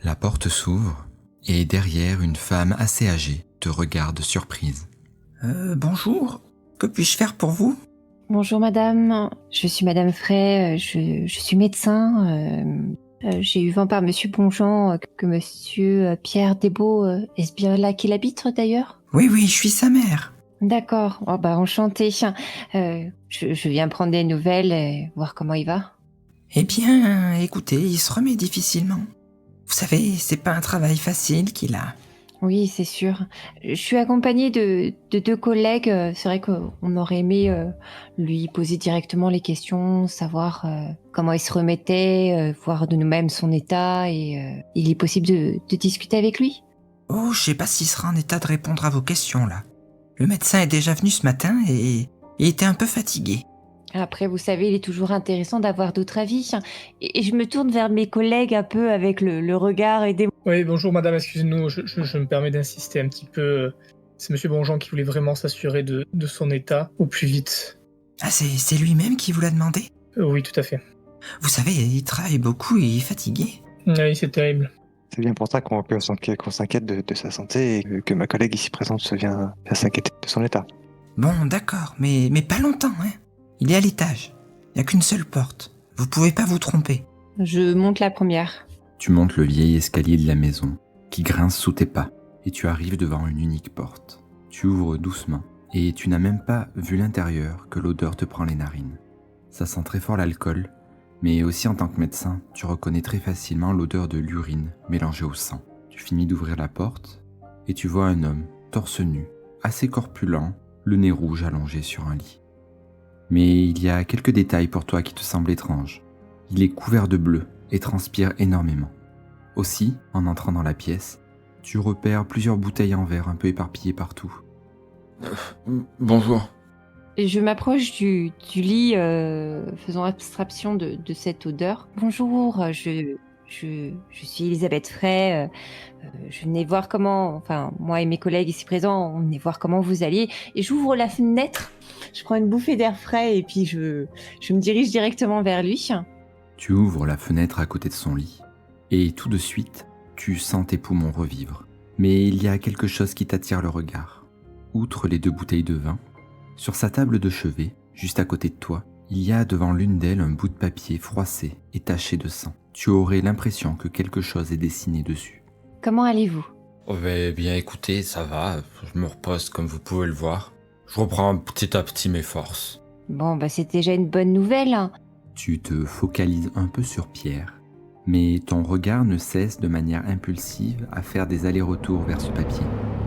La porte s'ouvre et derrière, une femme assez âgée te regarde surprise. Bonjour, que puis-je faire pour vous ? Bonjour madame, je suis madame Frey, je suis médecin. J'ai eu vent par monsieur Bonjean que monsieur Pierre Desbeaux, est-ce bien là qu'il habite d'ailleurs ? Oui, je suis sa mère. D'accord, oh bah enchanté. Je viens prendre des nouvelles et voir comment il va. Eh bien, écoutez, il se remet difficilement. Vous savez, c'est pas un travail facile qu'il a. Oui, c'est sûr. Je suis accompagnée de deux collègues. C'est vrai qu'on aurait aimé lui poser directement les questions, savoir comment il se remettait, voir de nous-mêmes son état et il est possible de discuter avec lui. Oh, je sais pas s'il sera en état de répondre à vos questions, là. Le médecin est déjà venu ce matin et il était un peu fatigué. Après, vous savez, il est toujours intéressant d'avoir d'autres avis. Et je me tourne vers mes collègues un peu avec le regard et des... Oui, bonjour madame, excusez-nous, je me permets d'insister un petit peu. C'est monsieur Bonjean qui voulait vraiment s'assurer de son état au plus vite. Ah, c'est lui-même qui vous l'a demandé ? Oui, tout à fait. Vous savez, il travaille beaucoup et il est fatigué. Oui, c'est terrible. C'est bien pour ça qu'on s'inquiète de sa santé et que ma collègue ici présente se vient à s'inquiéter de son état. Bon, d'accord, mais pas longtemps, hein. Il est à l'étage. Il n'y a qu'une seule porte. Vous pouvez pas vous tromper. Je monte la première. Tu montes le vieil escalier de la maison, qui grince sous tes pas, et tu arrives devant une unique porte. Tu ouvres doucement, et tu n'as même pas vu l'intérieur que l'odeur te prend les narines. Ça sent très fort l'alcool, mais aussi en tant que médecin, tu reconnais très facilement l'odeur de l'urine mélangée au sang. Tu finis d'ouvrir la porte, et tu vois un homme, torse nu, assez corpulent, le nez rouge allongé sur un lit. Mais il y a quelques détails pour toi qui te semblent étranges. Il est couvert de bleu et transpire énormément. Aussi, en entrant dans la pièce, tu repères plusieurs bouteilles en verre un peu éparpillées partout. Bonjour. Et je m'approche du lit, faisant abstraction de cette odeur. Bonjour, je suis Elisabeth Frey. Je venais voir comment, enfin, moi et mes collègues ici présents, on venait voir comment vous alliez. Et j'ouvre la fenêtre, je prends une bouffée d'air frais et puis je me dirige directement vers lui. Tu ouvres la fenêtre à côté de son lit, et tout de suite, tu sens tes poumons revivre. Mais il y a quelque chose qui t'attire le regard. Outre les 2 bouteilles de vin, sur sa table de chevet, juste à côté de toi, il y a devant l'une d'elles un bout de papier froissé et taché de sang. Tu aurais l'impression que quelque chose est dessiné dessus. Comment allez-vous ? Oh, bien écoutez, ça va, je me repose comme vous pouvez le voir. Je reprends petit à petit mes forces. Bon, bah c'est déjà une bonne nouvelle. Tu te focalises un peu sur Pierre, mais ton regard ne cesse de manière impulsive à faire des allers-retours vers ce papier.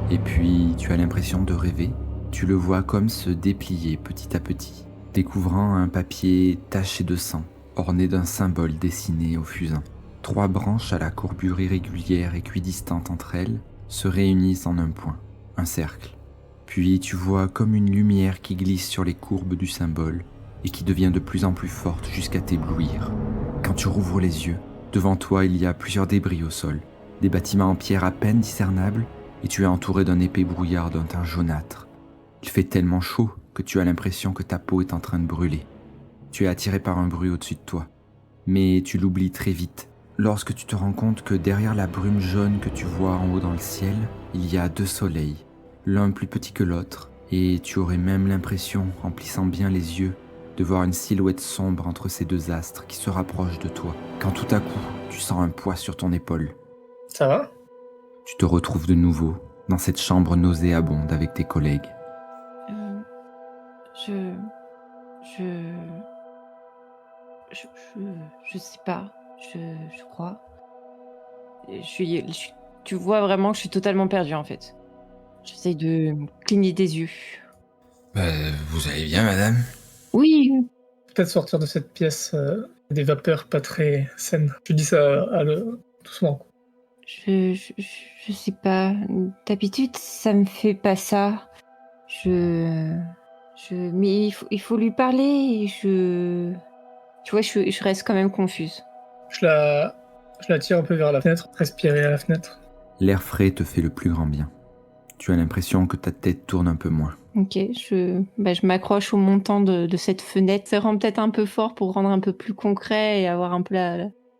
Et puis, tu as l'impression de rêver. Tu le vois comme se déplier petit à petit, découvrant un papier taché de sang, orné d'un symbole dessiné au fusain. 3 branches à la courbure irrégulière et équidistante entre elles se réunissent en un point, un cercle. Puis tu vois comme une lumière qui glisse sur les courbes du symbole et qui devient de plus en plus forte jusqu'à t'éblouir. Quand tu rouvres les yeux, devant toi il y a plusieurs débris au sol, des bâtiments en pierre à peine discernables, et tu es entouré d'un épais brouillard d'un teint jaunâtre. Il fait tellement chaud que tu as l'impression que ta peau est en train de brûler. Tu es attiré par un bruit au-dessus de toi, mais tu l'oublies très vite lorsque tu te rends compte que derrière la brume jaune que tu vois en haut dans le ciel, il y a 2 soleils, l'un plus petit que l'autre, et tu aurais même l'impression, en plissant bien les yeux, de voir une silhouette sombre entre ces 2 astres qui se rapprochent de toi, quand tout à coup, tu sens un poids sur ton épaule. Ça va ? Tu te retrouves de nouveau dans cette chambre nauséabonde avec tes collègues. Je sais pas, je crois. Tu vois vraiment que je suis totalement perdue en fait. J'essaye de me cligner des yeux. Vous allez bien, madame ? Oui, Peut-être sortir de cette pièce, des vapeurs pas très saines. Je dis ça doucement. je sais pas. D'habitude, ça me fait pas ça. Mais il faut lui parler et tu vois, je reste quand même confuse. Je la tire un peu vers la fenêtre, respirer à la fenêtre. L'air frais te fait le plus grand bien. Tu as l'impression que ta tête tourne un peu moins. Ok, je m'accroche au montant de cette fenêtre. Ça rend peut-être un peu fort pour rendre un peu plus concret et avoir un peu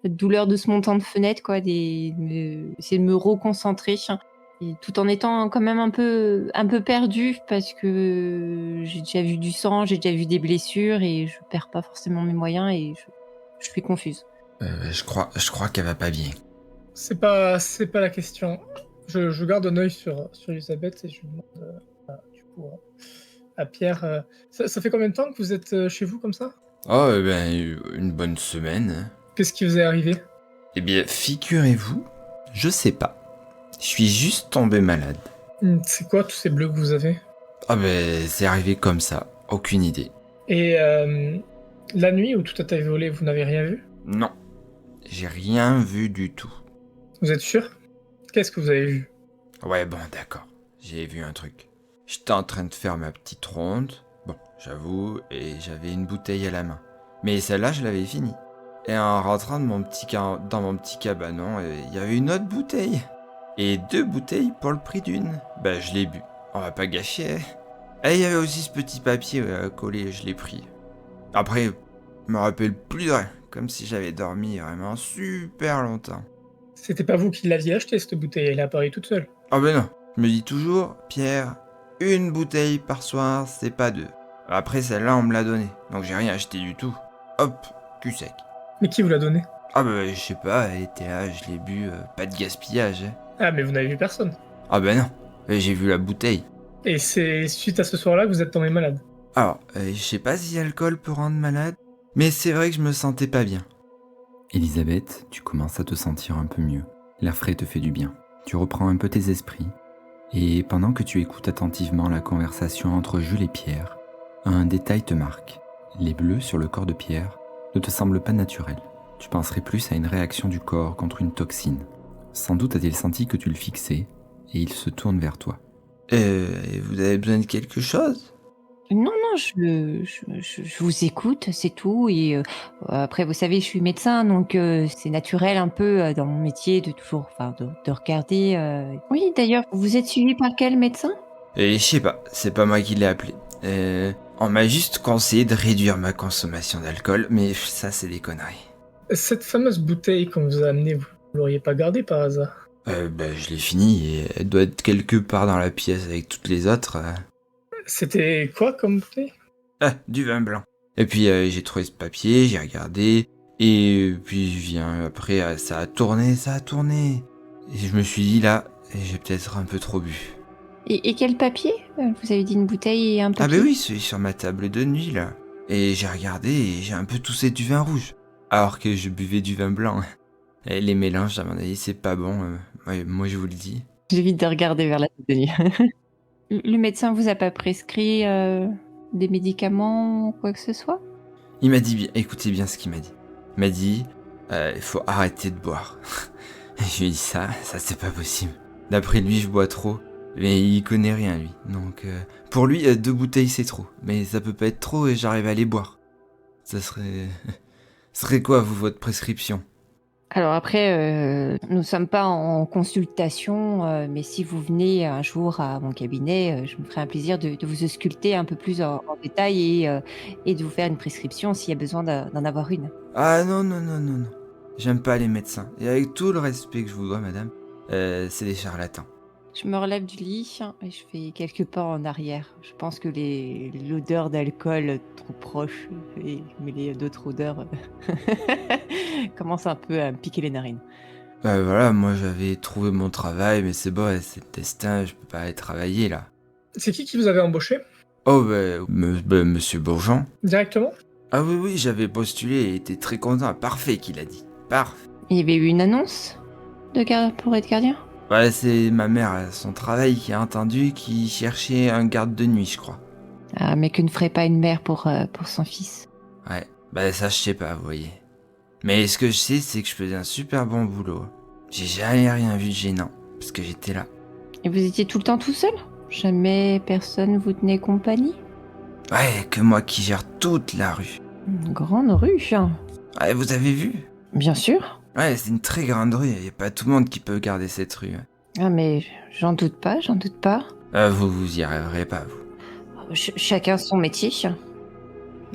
douleur de ce montant de fenêtre, quoi, essayer de me reconcentrer, et tout en étant quand même un peu perdue parce que j'ai déjà vu du sang, j'ai déjà vu des blessures et je perds pas forcément mes moyens et je suis confuse. Je crois qu'elle va pas bien. C'est pas la question. Je garde un œil sur Elisabeth et je demande du coup à Pierre. Ça fait combien de temps que vous êtes chez vous comme ça? Oh, une bonne semaine. Qu'est-ce qui vous est arrivé? Eh bien, figurez-vous, je sais pas. Je suis juste tombé malade. C'est quoi tous ces bleus que vous avez? Ah c'est arrivé comme ça, aucune idée. Et la nuit où tout a été volé, vous n'avez rien vu? Non, j'ai rien vu du tout. Vous êtes sûr? Qu'est-ce que vous avez vu? Ouais, bon, d'accord, j'ai vu un truc. J'étais en train de faire ma petite ronde, bon, j'avoue, et j'avais une bouteille à la main. Mais celle-là, je l'avais finie. Et en rentrant dans mon petit cabanon, il y avait une autre bouteille. Et 2 bouteilles pour le prix d'une. Je l'ai bu. On va pas gâcher. Et il y avait aussi ce petit papier à coller, je l'ai pris. Après, je me rappelle plus de rien. Comme si j'avais dormi vraiment super longtemps. C'était pas vous qui l'aviez acheté cette bouteille, elle est apparue toute seule. Ah non, je me dis toujours, Pierre, une bouteille par soir, c'est pas 2. Après, celle-là, on me l'a donnée. Donc j'ai rien acheté du tout. Hop, cul sec. Mais qui vous l'a donné? Je sais pas, elle était là, je l'ai bu, pas de gaspillage. Ah, mais vous n'avez vu personne. Non, j'ai vu la bouteille. Et c'est suite à ce soir-là que vous êtes tombé malade. Alors, je sais pas si l'alcool peut rendre malade, mais c'est vrai que je me sentais pas bien. Elisabeth, tu commences à te sentir un peu mieux. L'air frais te fait du bien. Tu reprends un peu tes esprits. Et pendant que tu écoutes attentivement la conversation entre Jules et Pierre, un détail te marque. Les bleus sur le corps de Pierre ne te semblent pas naturels. Tu penserais plus à une réaction du corps contre une toxine. Sans doute a-t-il senti que tu le fixais, et il se tourne vers toi. Vous avez besoin de quelque chose? Non, je vous écoute, c'est tout. Et après, vous savez, je suis médecin, donc c'est naturel un peu dans mon métier de toujours, de regarder. Oui, d'ailleurs, vous êtes suivi par quel médecin? Je sais pas, c'est pas moi qui l'ai appelé. On m'a juste conseillé de réduire ma consommation d'alcool, mais ça, c'est des conneries. Cette fameuse bouteille qu'on vous a amenée, vous l'auriez pas gardée par hasard? Je l'ai finie et elle doit être quelque part dans la pièce avec toutes les autres. C'était quoi comme bouteille? Du vin blanc. Et puis j'ai trouvé ce papier, j'ai regardé, et puis après ça a tourné. Et je me suis dit là, j'ai peut-être un peu trop bu. Et quel papier? Vous avez dit une bouteille et un papier? Oui, celui sur ma table de nuit là. Et j'ai regardé et j'ai un peu toussé du vin rouge. Alors que je buvais du vin blanc. Et les mélanges, à mon avis, c'est pas bon. Moi je vous le dis. J'évite de regarder vers la tenue. Le médecin vous a pas prescrit des médicaments ou quoi que ce soit? Il m'a dit bien, écoutez bien ce qu'il m'a dit. Il m'a dit, il faut arrêter de boire. Et je lui ai dit ça c'est pas possible. D'après lui, je bois trop. Mais il connaît rien, lui. Donc, pour lui, 2 bouteilles, c'est trop. Mais ça peut pas être trop et j'arrive à les boire. Ça serait quoi, vous, votre prescription? Alors après, nous sommes pas en consultation, mais si vous venez un jour à mon cabinet, je me ferai un plaisir de vous ausculter un peu plus en détail et de vous faire une prescription s'il y a besoin d'en avoir une. Ah non. J'aime pas les médecins. Et avec tout le respect que je vous dois, madame, c'est des charlatans. Je me relève du lit et je fais quelques pas en arrière. Je pense que l'odeur d'alcool trop proche et mêlée d'autres odeurs commence un peu à me piquer les narines. Voilà, moi j'avais trouvé mon travail, mais c'est bon, c'est le destin, je peux pas aller travailler là. C'est qui vous avez embauché? Monsieur Bourgeon. Directement? Ah oui, j'avais postulé et était très content. Parfait qu'il a dit. Parfait. Il y avait eu une annonce pour être gardien? Ouais, c'est ma mère, son travail qui a entendu, qui cherchait un garde de nuit, je crois. Ah, mais que ne ferait pas une mère pour son fils? Ouais, ça je sais pas, vous voyez. Mais ce que je sais, c'est que je faisais un super bon boulot. J'ai jamais rien vu de gênant, parce que j'étais là. Et vous étiez tout le temps tout seul? Jamais personne vous tenait compagnie? Ouais, que moi qui gère toute la rue. Une grande rue, Ouais, vous avez vu? Bien sûr. Ouais, c'est une très grande rue, y a pas tout le monde qui peut garder cette rue. Ah, mais j'en doute pas. Vous y arriverez pas, vous. Chacun son métier.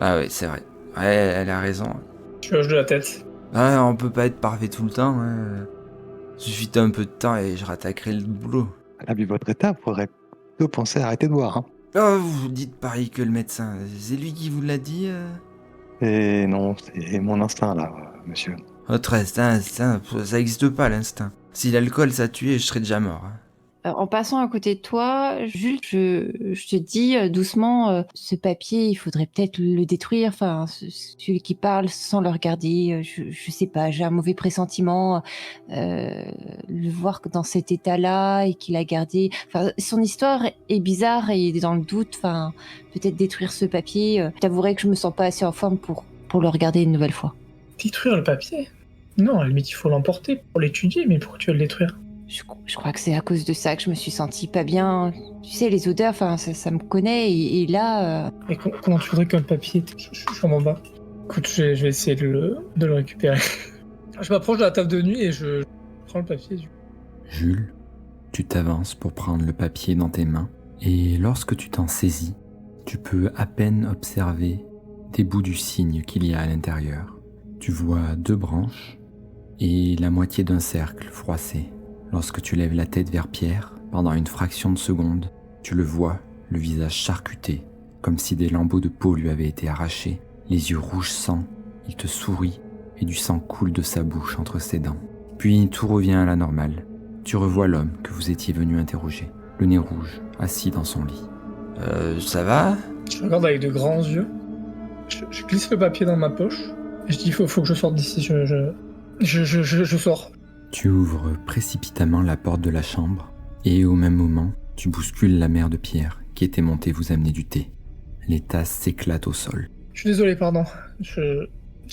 Ah ouais, c'est vrai. Ouais, elle a raison. Je hoche de la tête. Ah, on peut pas être parfait tout le temps, hein. Suffit un peu de temps et je rattaquerai le boulot. Là, vu votre état, vous pourrez plutôt penser à arrêter de boire. Hein. Oh, vous dites pareil que le médecin. C'est lui qui vous l'a dit Et non, c'est mon instinct là, monsieur. Votre instinct, ça existe pas l'instinct. Si l'alcool ça tuait, je serais déjà mort. Hein. En passant à côté de toi, Jules, je te dis doucement, ce papier, il faudrait peut-être le détruire. Enfin, celui qui parle sans le regarder, je sais pas, j'ai un mauvais pressentiment. Le voir dans cet état-là et qu'il a gardé. Enfin, son histoire est bizarre et il est dans le doute. Enfin, peut-être détruire ce papier. Je t'avouerai que je me sens pas assez en forme pour le regarder une nouvelle fois. Détruire le papier? Non, à la limite, il faut l'emporter pour l'étudier, mais pourquoi tu veux le détruire? Je crois que c'est à cause de ça que je me suis sentie pas bien. Tu sais, les odeurs, enfin, ça me connaît. Et là, Et comment tu voudrais qu'un papier... Je suis vraiment bas. Écoute, je vais essayer de le récupérer. Je m'approche de la table de nuit et je prends le papier. Jules, tu t'avances pour prendre le papier dans tes mains et lorsque tu t'en saisis, tu peux à peine observer des bouts du cygne qu'il y a à l'intérieur. Tu vois 2 branches et la moitié d'un cercle froissé. Lorsque tu lèves la tête vers Pierre, pendant une fraction de seconde, tu le vois, le visage charcuté, comme si des lambeaux de peau lui avaient été arrachés, les yeux rouges sang, il te sourit et du sang coule de sa bouche entre ses dents. Puis tout revient à la normale. Tu revois l'homme que vous étiez venu interroger, le nez rouge, assis dans son lit. Ça va? Je regarde avec de grands yeux. Je glisse le papier dans ma poche. Et je dis, faut que je sorte d'ici. Je sors. Tu ouvres précipitamment la porte de la chambre et au même moment, tu bouscules la mère de Pierre qui était montée vous amener du thé. Les tasses s'éclatent au sol. Je suis désolé, pardon. Je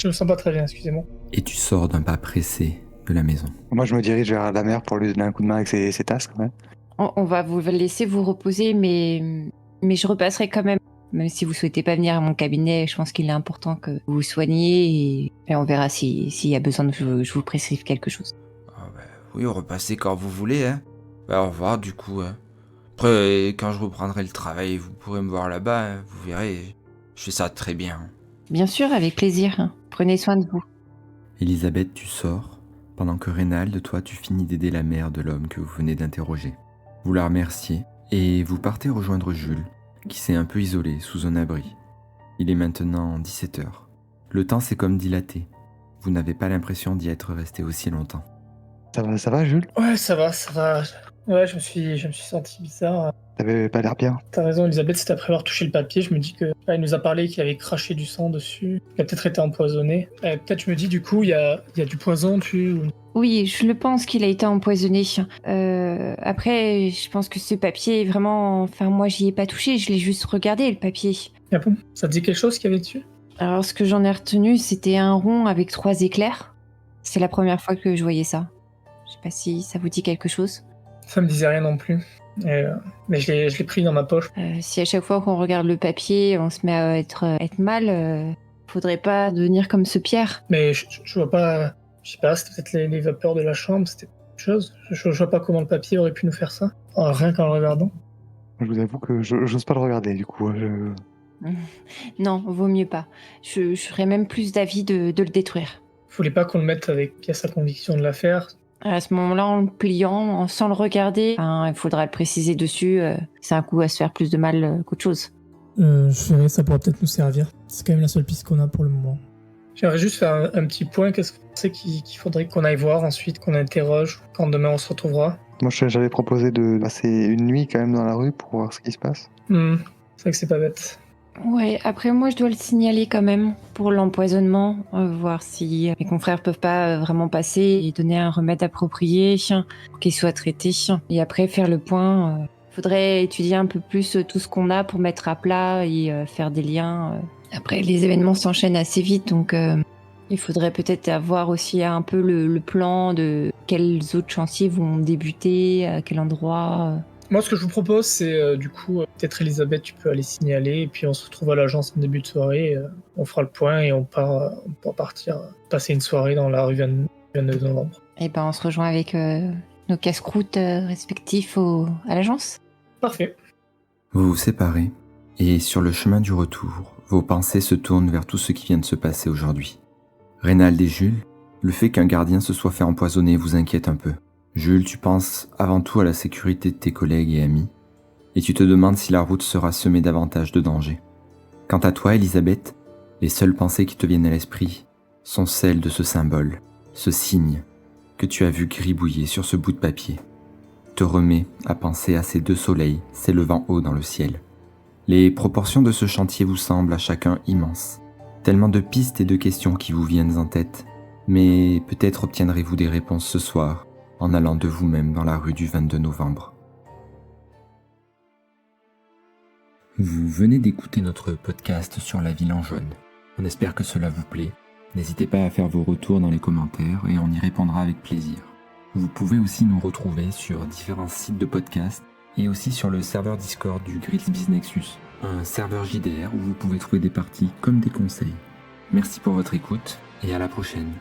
me sens pas très bien, excusez-moi. Et tu sors d'un pas pressé de la maison. Moi, je me dirige vers la mère pour lui donner un coup de main avec ses tasses quand même. on va vous laisser vous reposer, mais je repasserai quand même. Même si vous souhaitez pas venir à mon cabinet, je pense qu'il est important que vous vous soigniez et on verra s'il y a besoin que je vous prescrive quelque chose. Ah bah, oui, repassez quand vous voulez, hein. Bah, au revoir, du coup. Hein. Après, quand je reprendrai le travail, vous pourrez me voir là-bas, hein. Vous verrez, je fais ça très bien. Bien sûr, avec plaisir. Prenez soin de vous. Elisabeth, tu sors, pendant que Reynald, toi, tu finis d'aider la mère de l'homme que vous venez d'interroger. Vous la remerciez et vous partez rejoindre Jules, qui s'est un peu isolé sous un abri. Il est maintenant 17h. Le temps s'est comme dilaté. Vous n'avez pas l'impression d'y être resté aussi longtemps. Ça va, Jules? Ouais, ça va. Ouais, je me suis senti bizarre. T'avais pas l'air bien. T'as raison, Elisabeth, c'est après avoir touché le papier, je me dis que... il nous a parlé qu'il avait craché du sang dessus, qu'il a peut-être été empoisonné. Peut-être je me dis, du coup, il y a du poison dessus. Oui, je le pense qu'il a été empoisonné. Après, je pense que ce papier est vraiment... Enfin, moi, j'y ai pas touché, je l'ai juste regardé, le papier. Ah bon? Ça te dit quelque chose qu'il y avait dessus? Alors, ce que j'en ai retenu, c'était un rond avec 3 éclairs. C'est la première fois que je voyais ça. Je sais pas si ça vous dit quelque chose. Ça me disait rien non plus. Mais je l'ai pris dans ma poche. Si à chaque fois qu'on regarde le papier, on se met à être mal, faudrait pas devenir comme ce Pierre. Mais je vois pas... Je sais pas, c'était peut-être les vapeurs de la chambre, c'était quelque chose. Je vois pas comment le papier aurait pu nous faire ça. Enfin, rien qu'en le regardant. Je vous avoue que j'ose pas le regarder, du coup. Non, vaut mieux pas. Je serais même plus d'avis de le détruire. Vous voulez pas qu'on le mette avec pièce à conviction de l'affaire? À ce moment-là, en le pliant, sans le regarder, il faudra le préciser dessus. C'est un coup à se faire plus de mal qu'autre chose. Je verrai, ça pourra peut-être nous servir. C'est quand même la seule piste qu'on a pour le moment. J'aimerais juste faire un petit point. Qu'est-ce que vous pensez qu'il faudrait qu'on aille voir ensuite, qu'on interroge, quand demain on se retrouvera? Moi, j'avais proposé de passer une nuit quand même dans la rue pour voir ce qui se passe. C'est vrai que c'est pas bête. Ouais, après moi je dois le signaler quand même pour l'empoisonnement, voir si mes confrères peuvent pas vraiment passer et donner un remède approprié pour qu'il soit traité. Et après faire le point, faudrait étudier un peu plus tout ce qu'on a pour mettre à plat et faire des liens. Après les événements s'enchaînent assez vite, donc il faudrait peut-être avoir aussi un peu le plan de quels autres chantiers vont débuter, à quel endroit. Moi, ce que je vous propose, c'est du coup, peut-être Elisabeth, tu peux aller signaler, et puis on se retrouve à l'agence en début de soirée, on fera le point et on pourra partir passer une soirée dans la rue 29 novembre. Et ben on se rejoint avec nos casse-croûtes respectifs à l'agence. Parfait. Vous vous séparez, et sur le chemin du retour, vos pensées se tournent vers tout ce qui vient de se passer aujourd'hui. Reynald et Jules, Le fait qu'un gardien se soit fait empoisonner vous inquiète un peu. Jules, tu penses avant tout à la sécurité de tes collègues et amis, et tu te demandes si la route sera semée davantage de dangers. Quant à toi, Elisabeth, les seules pensées qui te viennent à l'esprit sont celles de ce symbole, ce signe que tu as vu gribouiller sur ce bout de papier. Te remet à penser à ces 2 soleils s'élevant haut dans le ciel. Les proportions de ce chantier vous semblent à chacun immenses. Tellement de pistes et de questions qui vous viennent en tête, mais peut-être obtiendrez-vous des réponses ce soir en allant de vous-même dans la rue du 22 novembre. Vous venez d'écouter notre podcast sur la ville en jaune. On espère que cela vous plaît. N'hésitez pas à faire vos retours dans les commentaires et on y répondra avec plaisir. Vous pouvez aussi nous retrouver sur différents sites de podcast et aussi sur le serveur Discord du Grills Biz Nexus, un serveur JDR où vous pouvez trouver des parties comme des conseils. Merci pour votre écoute et à la prochaine.